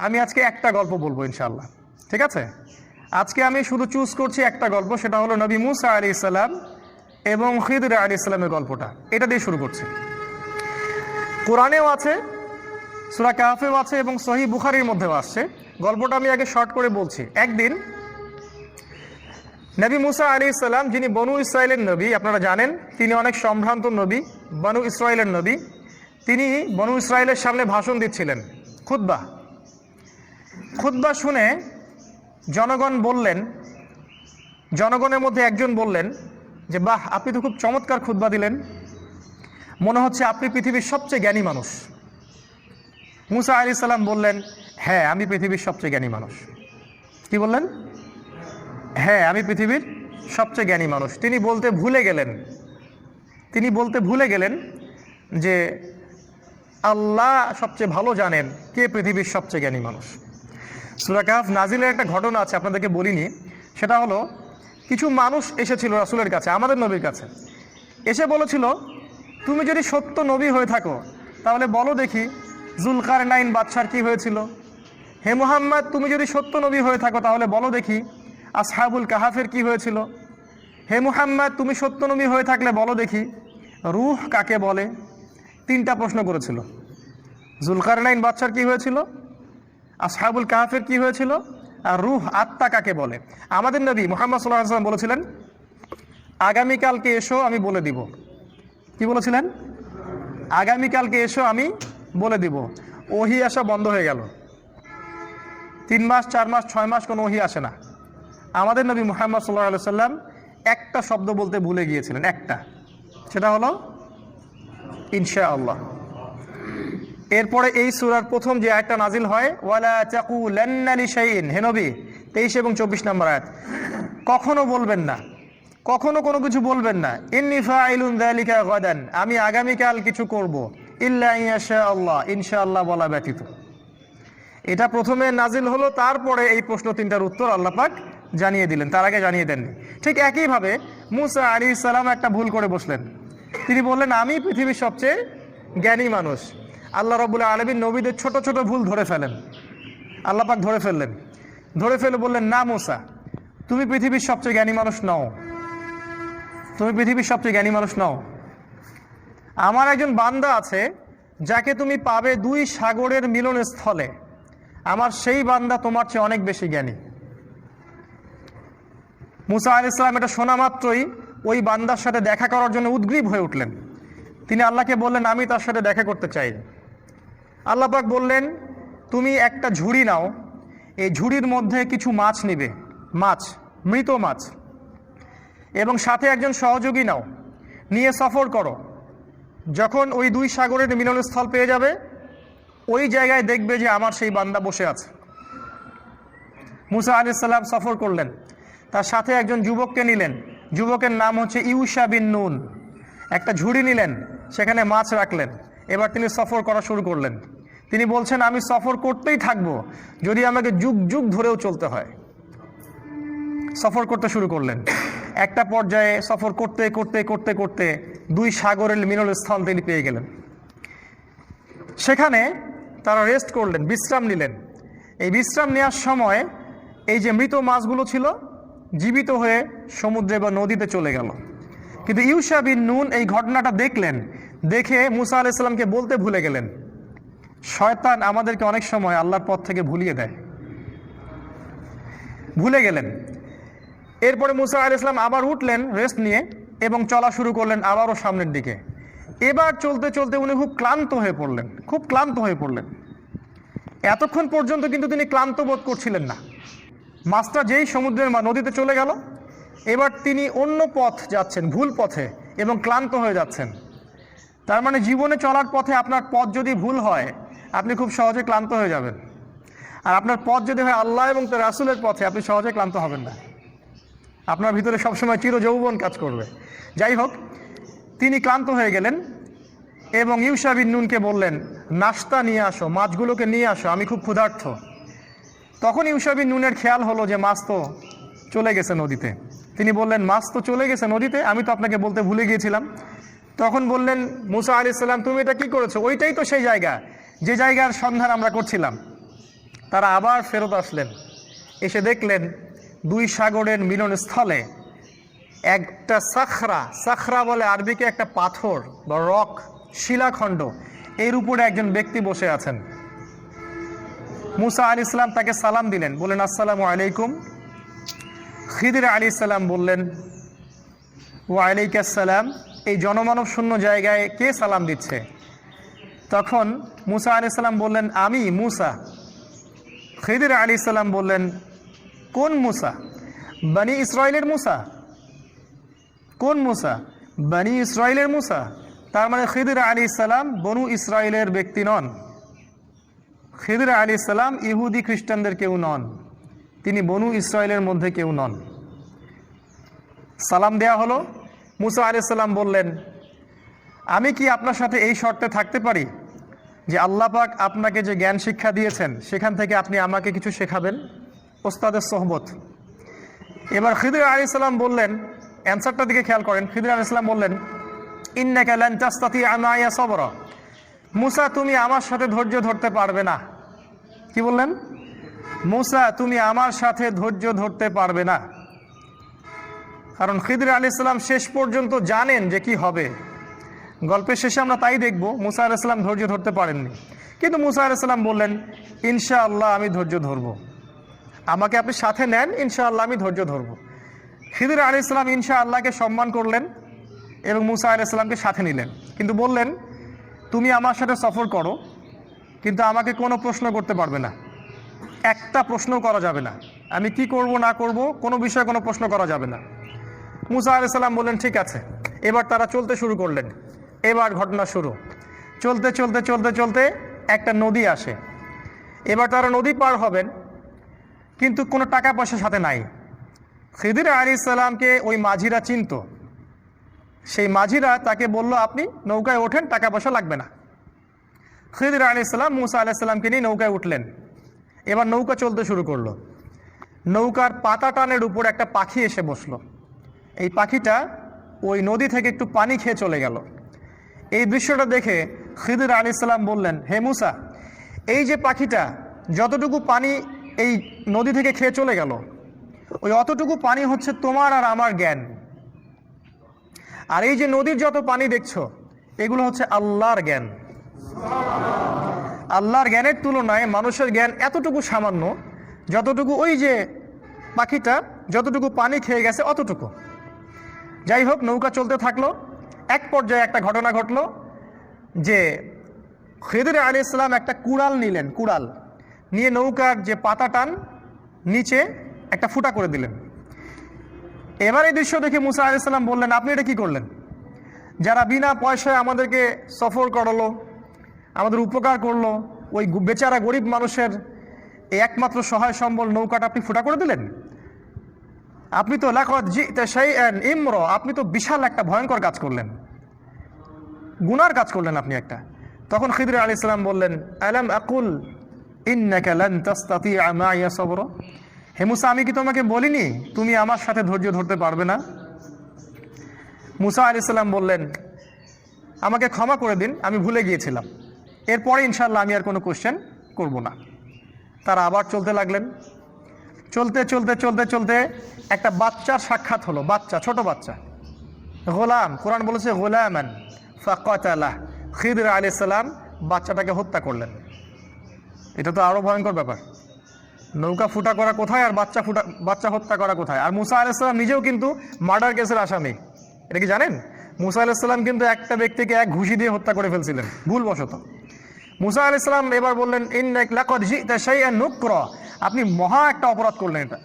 আমি আজকে একটা গল্প বলবো ইনশাআল্লাহ, ঠিক আছে? আজকে আমি শুধু চুজ করছি একটা গল্প, সেটা হলো নবী মুসা আলাইহিস সালাম এবং খিদর আলাইহিস সালামের গল্পটা। এটা দিয়ে শুরু করছি। কোরআনেও আছে, সূরা কাহফেও আছে এবং সহিহ বুখারীর মধ্যেও আসছে। গল্পটা আমি আগে শর্ট করে বলছি। একদিন নবী মুসা আলাইহিস সালাম, যিনি বনু ইসরায়েলের নবী, আপনারা জানেন তিনি অনেক সম্ভ্রান্ত নবী, বনু ইসরায়েলের নবী। তিনি বনু ইসরায়েলের সামনে ভাষণ দিচ্ছিলেন, খুতবা শুনে জনগণের মধ্যে একজন বললেন যে, বাহ, আপনি তো খুব চমৎকার খুতবা দিলেন, মনে হচ্ছে আপনি পৃথিবীর সবচেয়ে জ্ঞানী মানুষ। মুসা আলাইহিস সালাম বললেন, হ্যাঁ, আমি পৃথিবীর সবচেয়ে জ্ঞানী মানুষ। কি বললেন? হ্যাঁ, আমি পৃথিবীর সবচেয়ে জ্ঞানী মানুষ। তিনি বলতে ভুলে গেলেন যে আল্লাহ সবচেয়ে ভালো জানেন কে পৃথিবীর সবচেয়ে জ্ঞানী মানুষ। সূরা কাহফ নাজিলের একটা ঘটনা আছে, আপনাদেরকে বলিনি। সেটা হলো, কিছু মানুষ এসেছিল রাসূলের কাছে, আমাদের নবীর কাছে, এসে বলেছিল, তুমি যদি সত্য নবী হয়ে থাকো তাহলে বলো দেখি যুলকারনাইন বাদশার কি হয়েছিল। হে মুহাম্মদ, তুমি যদি সত্য নবী হয়ে থাকো তাহলে বলো দেখি আসহাবুল কাহাফের কি হয়েছিল। হে মুহাম্মদ, তুমি সত্য নবী হয়ে থাকলে বলো দেখি রূহ কাকে বলে। 3টা প্রশ্ন করেছিল। যুলকারনাইন বাদশার কি হয়েছিল, আসহাবুল কাহাফের কি হয়েছিল, আর রূহ আত্মা কাকে বলে। আমাদের নবী মুহাম্মদ সাল্লাল্লাহু আলাইহি ওয়াসাল্লাম বলেছিলেন, আগামীকালকে এসো আমি বলে দিব। কি বলেছিলেন? আগামীকালকে এসো আমি বলে দিব। ওহী আসা বন্ধ হয়ে গেল। 3 মাস 4 মাস 6 মাস কোনো ওহী আসে না। আমাদের নবী মুহাম্মদ সাল্লাল্লাহু আলাইহি ওয়াসাল্লাম একটা শব্দ বলতে ভুলে গিয়েছিলেন, একটা, সেটা হলো ইনশাআল্লাহ। এরপরে এই সূরার প্রথম যে আয়াতটা নাজিল হয়, ওয়ালা তাকুলান্না লিশাইইন, হে নবী, 23 এবং 24 নম্বর আয়াত, কখনো বলবেন না, কখনো কোনো কিছু বলবেন না, ইন্নী ফাইলুন যালিকা গাদান, আমি আগামীকাল কিছু করব, ইল্লা ইনশাআল্লাহ, ইনশাআল্লাহ বলা ব্যতীত। এটা প্রথমে নাজিল হলো, তারপরে এই প্রশ্ন 3টার উত্তর আল্লাহ পাক জানিয়ে দিলেন, তার আগে জানিয়ে দেননি। ঠিক একইভাবে মুসা আলাইহিস সালাম একটা ভুল করে বসলেন। তিনি বললেন, আমি পৃথিবীর সবচেয়ে জ্ঞানী মানুষ। আল্লাহ রাব্বুল আলামিন নবীদের ছোট ছোট ভুল ধরে ফেলেন, আল্লাহ পাক ধরে ফেলে বললেন, না মুসা, তুমি পৃথিবীর সবচেয়ে জ্ঞানী মানুষ নও, তুমি পৃথিবীর সবচেয়ে জ্ঞানী মানুষ নও। আমার একজন বান্দা আছে যাকে তুমি পাবে 2 সাগরের মিলনস্থলে, আমার সেই বান্দা তোমার চেয়ে অনেক বেশি জ্ঞানী। মুসা আলাইহিস সালাম এটা শোনা মাত্রই ওই বান্দার সাথে দেখা করার জন্য উদ্গ্রীব হয়ে উঠলেন। তিনি আল্লাহকে বললেন, আমি তার সাথে দেখা করতে চাই। আল্লাহ পাক বললেন, তুমি একটা ঝুড়ি নাও, এই ঝুড়ির মধ্যে কিছু মাছ নিবে, মৃত মাছ, এবং সাথে একজন সহযোগী নাও, নিয়ে সফর করো। যখন ওই 2 সাগরের মিলনস্থল পেয়ে যাবে, ওই জায়গায় দেখবে যে আমার সেই বান্দা বসে আছে। মুসা আলাইহিস সালাম সফর করলেন, তার সাথে একজন যুবককে নিলেন, যুবকের নাম হচ্ছে ইউশা বিন নুন। একটা ঝুড়ি নিলেন, সেখানে মাছ রাখলেন। এবার তিনি সফর করা শুরু করলেন। তিনি বলছেন, আমি সফর করতেই থাকবো, যদি আমাকে যুগ যুগ ধরেও চলতে হয়। সফর করতে শুরু করলেন। একটা পর্যায়ে সফর করতে করতে করতে করতে 2 সাগরের মিলনস্থল তিনি পেয়ে গেলেন। সেখানে তারা রেস্ট করলেন, বিশ্রাম নিলেন। এই বিশ্রাম নেওয়ার সময় এই যে মৃত মাছগুলো ছিল জীবিত হয়ে সমুদ্রে বা নদীতে চলে গেল। কিন্তু ইউশা বিন নুন এই ঘটনাটা দেখলেন, দেখে মুসা আলাইহিস সালামকে বলতে ভুলে গেলেন। শয়তান আমাদেরকে অনেক সময় আল্লাহর পথ থেকে ভুলে গেলেন। এরপরে মুসা আলাইহিস সালাম আবার উঠলেন রেস্ট নিয়ে এবং চলা শুরু করলেন আবারও সামনের দিকে। এবার চলতে চলতে উনি খুব ক্লান্ত হয়ে পড়লেন। এতক্ষণ পর্যন্ত কিন্তু তিনি ক্লান্ত বোধ করছিলেন না। মাছটা যেই সমুদ্রের নদীতে চলে গেল, এবার তিনি অন্য পথ যাচ্ছেন, ভুল পথে, এবং ক্লান্ত হয়ে যাচ্ছেন। তার মানে জীবনে চলার পথে আপনার পথ যদি ভুল হয়, আপনি খুব সহজে ক্লান্ত হয়ে যাবেন। আর আপনার পথ যদি হয় আল্লাহ এবং তার রাসূলের পথে, আপনি সহজে ক্লান্ত হবেন না। আপনার ভিতরে সবসময় চিরযৌবন কাজ করবে। যাই হোক, তিনি ক্লান্ত হয়ে গেলেন এবং ইউশা বিন নুনকে বললেন, নাস্তা নিয়ে আসো, মাছগুলোকে নিয়ে আসো, আমি খুব ক্ষুধার্ত। তখন ইউশা বিন নুনের খেয়াল হলো যে মাছ তো চলে গেছে নদীতে। তিনি বললেন, মাছ তো চলে গেছে নদীতে, আমি তো আপনাকে বলতে ভুলে গিয়েছিলাম। তখন বললেন মুসা আলাইহিস সালাম, তুমি এটা কি করেছো? ওইটাই তো সেই জায়গা, যে জায়গার সন্ধান আমরা করছিলাম। তারা আবার ফেরত আসলেন, এসে দেখলেন দুই সাগরের মিলনস্থলে একটা সাখরা বলে আরবিকে একটা পাথর বা রক, শিলাখণ্ড, এর উপরে একজন ব্যক্তি বসে আছেন। মুসা আলাইহিস সালাম তাকে সালাম দিলেন, বললেন আসসালামু আলাইকুম। খিদির আলাইহিস সালাম বললেন ওয়ালাইকুম আসসালাম। এই জনমানব শূন্য জায়গায় কে সালাম দিচ্ছে? তখন মুসা আলাইহিস সালাম বললেন আমি মুসা। খিদির আলাইহিস সালাম বললেন কোন মুসা? বনি ইসরাইলের মুসা। কোন মুসা? বনি ইসরাইলের মুসা। তার মানে খিদির আলাইহিস সালাম বনু ইসরাইলের ব্যক্তি নন। খিদির আলাইহিস সালাম ইহুদি খ্রিস্টানদের কেউ নন, তিনি বনু ইসরাইলের মধ্যে কেউ নন। সালাম দেয়া হলো। মুসা আলাইহিস সালাম বললেন আমি কি আপনার সাথে এই শর্তে থাকতে পারি যে আল্লাহ পাক আপনাকে যে জ্ঞান শিক্ষা দিয়েছেন সেখান থেকে আপনি আমাকে কিছু শেখাবেন? ওস্তাদের সোহবত। এবার খিদির আলাইহিস সালাম বললেন, অ্যান্সারটার দিকে খেয়াল করেন, খিদির আলাইহিস সালাম বললেন ইন্নাকা লান তাসতাতিআ মাইয়া সাবরা। মুসা তুমি আমার সাথে ধৈর্য ধরতে পারবে না। কি বললেন? মুসা তুমি আমার সাথে ধৈর্য ধরতে পারবে না। কারণ খিদির আলাইহিস সালাম শেষ পর্যন্ত জানেন যে কি হবে। গল্পের শেষে আমরা তাই দেখব, মুসা আলাইহিস সালাম ধৈর্য ধরতে পারেননি, কিন্তু মুসা আলাইহিস সালাম বললেন ইনশাআল্লাহ আমি ধৈর্য ধরব, আমাকে আপনি সাথে নেন, ইনশাআল্লাহ আমি ধৈর্য ধরব। খিদির আলাইহিস সালাম ইনশাআল্লাহকে সম্মান করলেন এবং মুসা আলাইহিস সালামকে সাথে নিলেন, কিন্তু বললেন তুমি আমার সাথে সফর করো, কিন্তু আমাকে কোনো প্রশ্ন করতে পারবে না, একটা প্রশ্ন করা যাবে না, আমি কি করব না করব কোনো বিষয়ে কোনো প্রশ্ন করা যাবে না। মুসা আলাইহিস সালাম বললেন ঠিক আছে। এবার তারা চলতে শুরু করলেন। এবার ঘটনা শুরু। চলতে চলতে চলতে চলতে একটা নদী আসে। এবার তারা নদী পার হবেন, কিন্তু কোনো টাকা পয়সা সাথে নাই। খিদির আলাইহিস সালামকে ওই মাঝিরা চিনত। সেই মাঝিরা তাকে বলল আপনি নৌকায় ওঠেন, টাকা পয়সা লাগবে না। খিদির আলাইহিস সালাম মুসা আলাইহিস সালামকে নিয়ে নৌকায় উঠলেন। এবার নৌকা চলতে শুরু করলো। নৌকার পাতা টানের উপর একটা পাখি এসে বসলো। এই পাখিটা ওই নদী থেকে একটু পানি খেয়ে চলে গেল। এই দৃশ্যটা দেখে খিদির আলাইহিস সালাম বললেন হে মুসা, এই যে পাখিটা যতটুকু পানি এই নদী থেকে খেয়ে চলে গেল, ওই অতটুকু পানি হচ্ছে তোমার আর আমার জ্ঞান। আর এই যে নদীর যত পানি দেখছো এগুলো হচ্ছে আল্লাহর জ্ঞান। আল্লাহর জ্ঞানের তুলনায় মানুষের জ্ঞান এতটুকু সামান্য, যতটুকু ওই যে পাখিটা যতটুকু পানি খেয়ে গেছে অতটুকু। যাই হোক, নৌকা চলতে থাকলো। এক পর্যায়ে একটা ঘটনা ঘটলো যে খিদির আলাইহিস সালাম একটা কুড়াল নিলেন। কুড়াল নিয়ে নৌকার যে পাতা টান নিচে একটা ফুটা করে দিলেন। এবার এই দৃশ্য দেখে মুসা আলাইহিস সালাম বললেন আপনি এটা কি করলেন? যারা বিনা পয়সায় আমাদেরকে সফর করালো, আমাদের উপকার করলো, ওই বেচারা গরিব মানুষের এই একমাত্র সহায় সম্বল নৌকাটা আপনি ফুটা করে দিলেন। আপনি তো লাকাদ জিতা শাইআন ইমরা, আপনি তো বিশাল একটা ভয়ঙ্কর কাজ করলেন, গুনার কাজ করলেন আপনি একটা। তখন খিদির আলাইহিস সালাম বললেন আলাম আকুল ইন্নাকা লান তাসতাতিআ মাইয়া সাবরা। হে মুসা, আমি কি তোমাকে বলিনি তুমি আমার সাথে ধৈর্য ধরতে পারবে না? মুসা আলাইহিস সালাম বললেন আমাকে ক্ষমা করে দিন, আমি ভুলে গিয়েছিলাম, এরপরে ইনশাআল্লাহ আমি আর কোনো কোশ্চেন করব না। তারা আবার চলতে লাগলেন। চলতে চলতে চলতে চলতে একটা বাচ্চার সাক্ষাৎ হলো। বাচ্চা, ছোট বাচ্চা, গোলাম। কোরআন বলেছে গোলামান ফাকাতালাহ। খিদির আলাইহিস সালাম বাচ্চাটাকে হত্যা করলেন। এটা তো আরো ভয়ঙ্কর ব্যাপার। নৌকা ফুটা করা কোথায় আর বাচ্চা হত্যা করা কোথায়? আর মুসা আলাইহিস সালাম নিজেও কিন্তু মার্ডার কেসের আসামি। এটা কি জানেন? মুসা আলাইহিস সালাম কিন্তু একটা ব্যক্তিকে এক ঘুষি দিয়ে হত্যা করে ফেলছিলেন ভুলবশত। মুসা আলাইহিস সালাম এবার বললেন ইন্নাকা লাকাদ জিতা শাইআন নুকরা, আপনি মহা একটা অপরাধ করলেন, এটা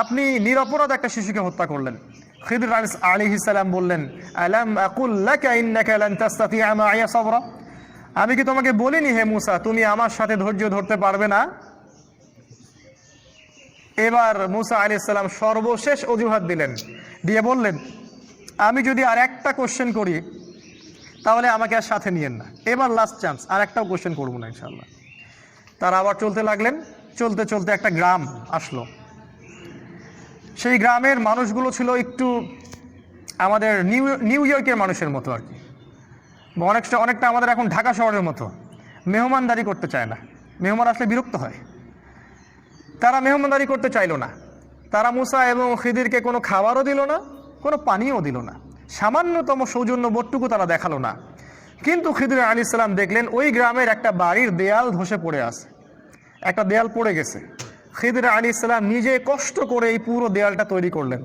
আপনি নিরপরাধ একটা শিশুকে হত্যা করলেন। খিদির আলাইহিস সালাম বললেন আলাম আকুল লাকা ইন্নাকা লান তাসতাতিআ মাইয়া সাবরা, আমি কি তোমাকে বলিনি হে মুসা তুমি আমার সাথে ধৈর্য ধরতে পারবে না? এবার মুসা আলাইহিস সালাম সর্বশেষ অজুহাত দিলেন, দিয়ে বললেন আমি যদি আর একটা কোশ্চেন করি তাহলে আমাকে আর সাথে নিয়েন না, এবার লাস্ট চান্স, আর একটাও কোশ্চেন করবো না ইনশাআল্লাহ। তারা আবার চলতে লাগলেন। চলতে চলতে একটা গ্রাম আসলো। সেই গ্রামের মানুষগুলো ছিল একটু আমাদের নিউ ইয়র্কের মানুষের মতো আর কি, অনেকটা আমাদের এখন ঢাকা শহরের মতো, মেহমানদারি করতে চায় না। মেহমান আসলে বিরক্ত হয়। তারা মেহমানদারি করতে চাইল না। তারা মুসা এবং খিদিরকে কোনো খাবারও দিল না, কোনো পানিও দিল না, সামান্যতম সৌজন্য বোধটুকু তারা দেখালো না। কিন্তু খিদির আলাইহিস সালাম দেখলেন ওই গ্রামের একটা বাড়ির দেয়াল ধসে পড়ে আছে, একটা দেয়াল পড়ে গেছে। খিদির আলাইহিস সালাম নিজে কষ্ট করে এই পুরো দেয়ালটা তৈরি করলেন,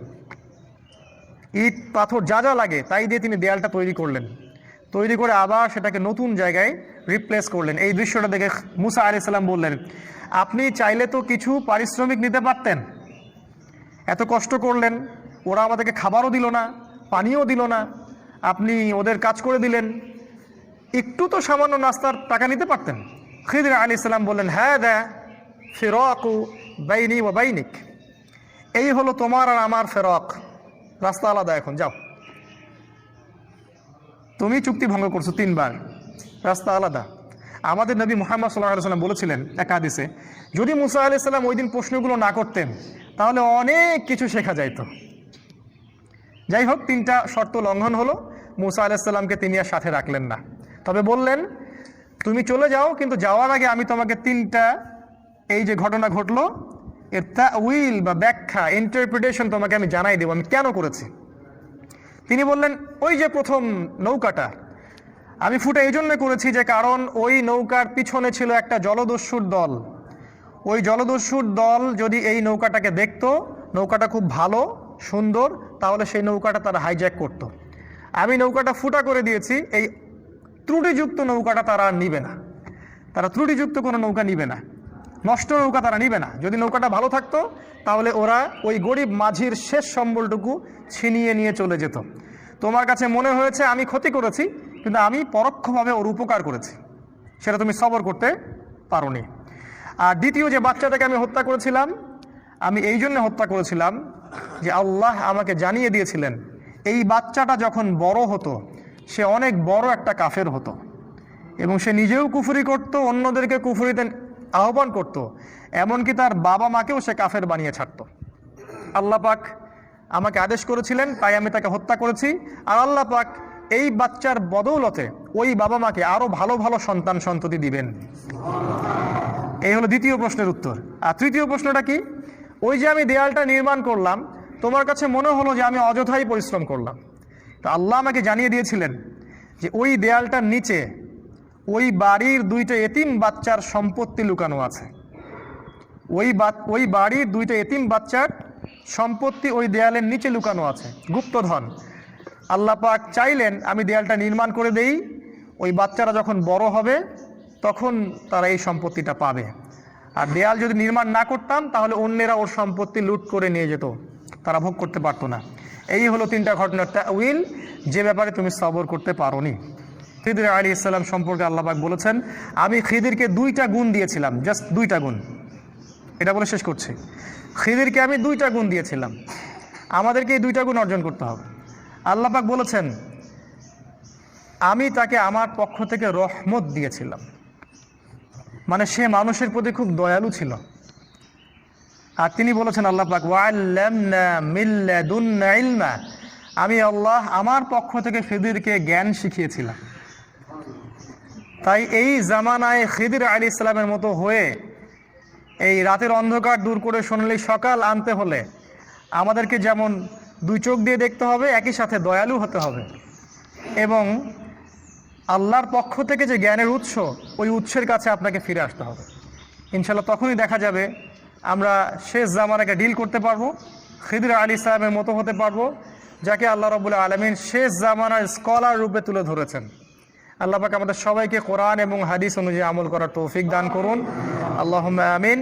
ইট পাথর যা যা লাগে তাই দিয়ে তিনি দেয়ালটা তৈরি করলেন। তৈরি করে আবার সেটাকে নতুন জায়গায় রিপ্লেস করলেন। এই দৃশ্যটা দেখে মুসা আলাইহিস সালাম বললেন, আপনি চাইলে তো কিছু পারিশ্রমিক নিতে পারতেন, এত কষ্ট করলেন, ওরা আমাদেরকে খাবারও দিল না, পানিও দিল না, আপনি ওদের কাজ করে দিলেন, একটু তো সামান্য নাস্তার টাকা নিতে পারতেন। খিদির আলাইহিস সালাম বললেন, হ্যাঁ দা ফিরাকু বাইনি ওয়া বাইনিক, এই হলো তোমার আর আমার ফেরক, রাস্তা আলাদা, এখন যাও। তুমি চুক্তি ভঙ্গ করছো 3 বার, রাস্তা আলাদা। আমাদের নবী মুহাম্মদ সাল্লাল্লাহু আলাইহি ওয়াসাল্লাম বলেছিলেন এক হাদিসে, যদি মুসা আলাইহিস সালাম ওই দিন প্রশ্নগুলো না করতেন তাহলে অনেক কিছু শেখা যাইত। যাই হোক, 3টা শর্ত লঙ্ঘন হলো, মুসা আলাইহিস সালামকে তিনি আর সাথে রাখলেন না। তবে বললেন, তুমি চলে যাও, কিন্তু যাওয়ার আগে আমি তোমাকে 3টা, এই যে ঘটনা ঘটলো এর তাউইল বা ব্যাখ্যা, ইন্টারপ্রিটেশন তোমাকে আমি জানাই দেবো আমি কেন করেছি। তিনি বললেন, ওই যে প্রথম নৌকাটা আমি ফুটে এই জন্য করেছি যে কারণ ওই নৌকার পিছনে ছিল একটা জলদস্যুর দল। ওই জলদস্যুর দল যদি এই নৌকাটাকে দেখতো, নৌকাটা খুব ভালো সুন্দর, তাহলে সেই নৌকাটা তারা হাইজ্যাক করত। আমি নৌকাটা ফুটা করে দিয়েছি, এই ত্রুটিযুক্ত নৌকাটা তারা আর নিবে না, তারা ত্রুটিযুক্ত কোনো নৌকা নিবে না, নষ্ট নৌকা তারা নিবে না। যদি নৌকাটা ভালো থাকতো তাহলে ওরা ওই গরিব মাঝির শেষ সম্বলটুকু ছিনিয়ে নিয়ে চলে যেত। তোমার কাছে মনে হয়েছে আমি ক্ষতি করেছি, কিন্তু আমি পরোক্ষভাবে ওর উপকার করেছি, সেটা তুমি সবর করতে পারোনি। আর দ্বিতীয় যে বাচ্চাটাকে আমি হত্যা করেছিলাম, আমি এই জন্য হত্যা করেছিলাম যে আল্লাহ আমাকে জানিয়ে দিয়েছিলেন এই বাচ্চাটা যখন বড় হতো সে অনেক বড় একটা কাফের হতো, এবং সে নিজেও কুফরি করত, অন্যদেরকে কুফরিতে আহ্বান করত, এমনকি তার বাবা মাকেও সে কাফের বানিয়ে ছাড়ত। আল্লাহ পাক আমাকে আদেশ করেছিলেন, তাই আমি তাকে হত্যা করেছি। আর আল্লাহ পাক এই বাচ্চার বদৌলতে ওই বাবা মাকে আরো ভালো ভালো সন্তান সন্ততি দিবেন। এই হলো দ্বিতীয় প্রশ্নের উত্তর। আর তৃতীয় প্রশ্নটা কি, ওই যে আমি দেয়ালটা নির্মাণ করলাম, তোমার কাছে মনে হলো যে আমি অযথাই পরিশ্রম করলাম, তো আল্লাহ আমাকে জানিয়ে দিয়েছিলেন যে ওই দেয়ালটার নিচে ওই বাড়ির 2টা এতিম বাচ্চার সম্পত্তি লুকানো আছে। ওই বাড়ির 2টা এতিম বাচ্চার সম্পত্তি ওই দেয়ালের নিচে লুকানো আছে, গুপ্তধন। আল্লাহ পাক চাইলেন আমি দেয়ালটা নির্মাণ করে দেই, ওই বাচ্চারা যখন বড় হবে তখন তারা এই সম্পত্তিটা পাবে। আর দেয়াল যদি নির্মাণ না করতাম তাহলে অন্যেরা ওর সম্পত্তি লুট করে নিয়ে যেত, তারা ভোগ করতে পারতো না। এই হলো 3টা ঘটনার তাউইল, যে ব্যাপারে তুমি সবর করতে পারোনি। খিদির আলাইহিস সালাম সম্পর্কে আল্লাহ পাক বলেছেন, আমি খিদিরকে 2টা গুণ দিয়েছিলাম, জাস্ট 2টা গুণ। এটা বলে শেষ করছি, খিদিরকে আমি 2টা গুণ দিয়েছিলাম, আমাদেরকে এই 2টা গুণ অর্জন করতে হবে। আল্লাহ পাক বলেছেন, আমি তাকে আমার পক্ষ থেকে রহমত দিয়েছিলাম, মানে সে মানুষের প্রতি খুব দয়ালু ছিল। আর তিনি বলেছেন আল্লাহ পাক, ওয়াল্লামনা মিন লাদুন্না ইলমা, আমি আল্লাহ আমার পক্ষ থেকে খিদিরকে জ্ঞান শিখিয়েছিলাম। তাই এই জামানায় খিদির আলাইহিস সালামের মতো হয়ে এই রাতের অন্ধকার দূর করে সোনালি সকাল আনতে হলে আমাদেরকে যেমন 2 চোখ দিয়ে দেখতে হবে, একই সাথে দয়ালু হতে হবে, এবং আল্লাহর পক্ষ থেকে যে জ্ঞানের উৎস, ওই উৎসের কাছে আপনাকে ফিরে আসতে হবে। ইনশাল্লাহ তখনই দেখা যাবে আমরা শেষ জামানাকে ডিল করতে পারবো, খিদির আলাইহিস সালামের মতো হতে পারবো, যাকে আল্লাহ রাব্বুল আলামিন শেষ জামানার স্কলার রূপে তুলে ধরেছেন। আল্লাহ পাক আমাদের সবাইকে কোরআন এবং হাদিস অনুযায়ী আমল করার তৌফিক দান করুন। আল্লাহুম্মা আমিন।